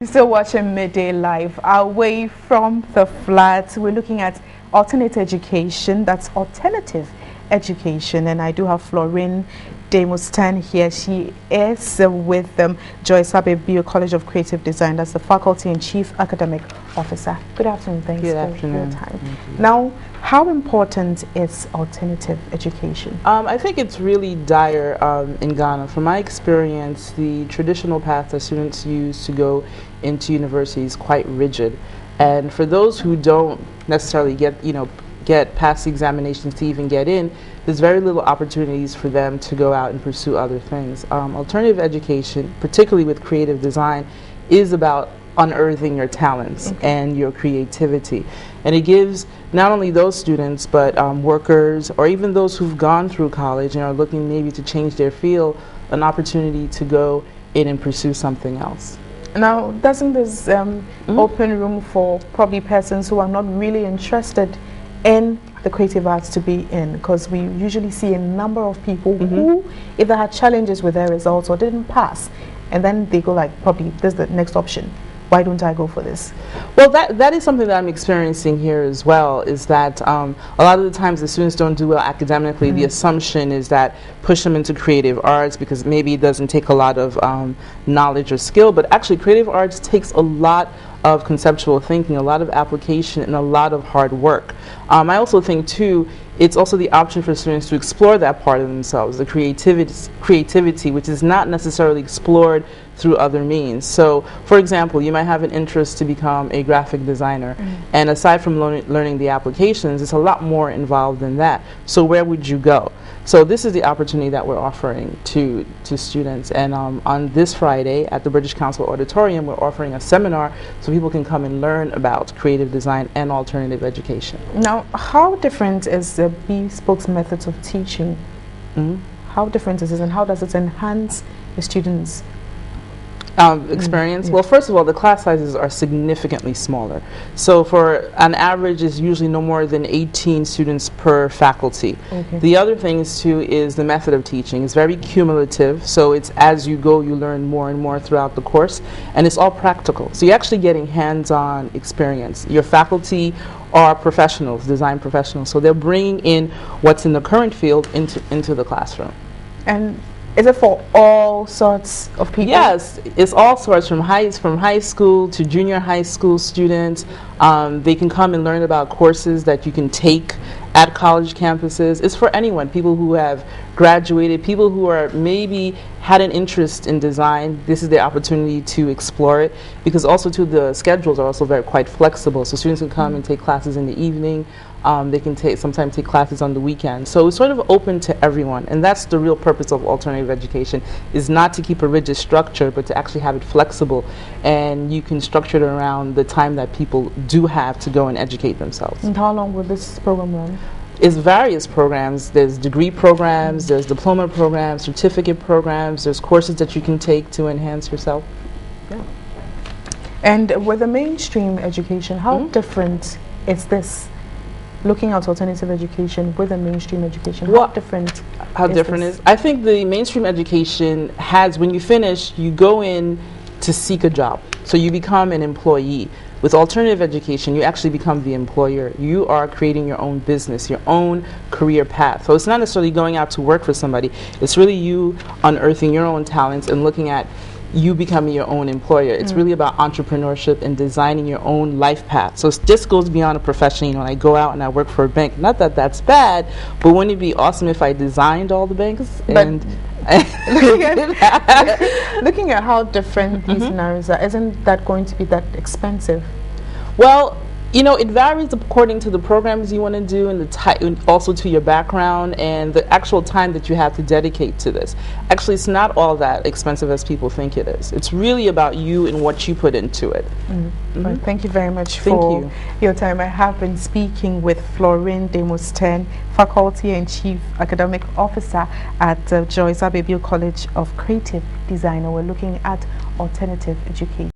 You're still watching Midday Live. Away from the flat, we're looking at alternate education. That's alternative education. And I do have Florine Demustan here. She is with Joyce Abbey College of Creative Design. That's the Faculty and Chief Academic Officer. Good afternoon. Thanks for your time. Now, how important is alternative education? I think it's really dire in Ghana. From my experience, the traditional path that students use to go into university is quite rigid. And for those who don't necessarily get past the examinations to even get in, there's very little opportunities for them to go out and pursue other things. Alternative education, particularly with creative design, is about unearthing your talents and your creativity. And it gives not only those students, but workers, or even those who've gone through college and are looking maybe to change their field, an opportunity to go in and pursue something else. Now, doesn't this open room for probably persons who are not really interested in the creative arts to be in? Because we usually see a number of people who either had challenges with their results or didn't pass, and then they go like, probably this is the next option. Why don't I go for this? Well, that is something that I'm experiencing here as well, is that a lot of the times the students don't do well academically. The assumption is that push them into creative arts because maybe it doesn't take a lot of knowledge or skill, but actually creative arts takes a lot of conceptual thinking, a lot of application, and a lot of hard work. I also think, too, it's also the option for students to explore that part of themselves, the creativity, which is not necessarily explored through other means. So, for example, you might have an interest to become a graphic designer, and aside from learning the applications, it's a lot more involved than that. So where would you go? So this is the opportunity that we're offering to students, and on this Friday at the British Council Auditorium, we're offering a seminar so people can come and learn about creative design and alternative education. Now, how different is the bespoke methods of teaching? How different is this, and how does it enhance the students' experience? Well, first of all, the class sizes are significantly smaller. So for an average is usually no more than 18 students per faculty. The other thing is too is the method of teaching. It's very cumulative, so it's as you go you learn more and more throughout the course, and it's all practical. So you're actually getting hands-on experience. Your faculty are professionals, design professionals, so they're bringing in what's in the current field into the classroom. And is it for all sorts of people? Yes, it's all sorts, from high school to junior high school students. They can come and learn about courses that you can take at college campuses. It's for anyone, people who have graduated, people who are maybe had an interest in design. This is their opportunity to explore it, because also too the schedules are also quite flexible. So students can come and take classes in the evening. They can sometimes take classes on the weekend. So it's sort of open to everyone, and that's the real purpose of alternative education, is not to keep a rigid structure, but to actually have it flexible, and you can structure it around the time that people do have to go and educate themselves. And how long will this program run? It's various programs. There's degree programs, there's diploma programs, certificate programs, there's courses that you can take to enhance yourself. And with the mainstream education, how different is this? Looking at alternative education with a mainstream education, how different is? I think the mainstream education has, when you finish, you go in to seek a job. So you become an employee. With alternative education, you actually become the employer. You are creating your own business, your own career path. So it's not necessarily going out to work for somebody. It's really you unearthing your own talents and looking at you becoming your own employer. It's really about entrepreneurship and designing your own life path. So this goes beyond a profession. You know, I go out and I work for a bank. Not that that's bad, but wouldn't it be awesome if I designed all the banks? But looking at how different these scenarios are, isn't that going to be that expensive? Well, you know, it varies according to the programs you want to do, and the also to your background and the actual time that you have to dedicate to this. Actually, it's not all that expensive as people think it is. It's really about you and what you put into it. Well, thank you very much for your time. I have been speaking with Florine Demustan, Faculty and Chief Academic Officer at Joyce Abbey College of Creative Design. We're looking at alternative education.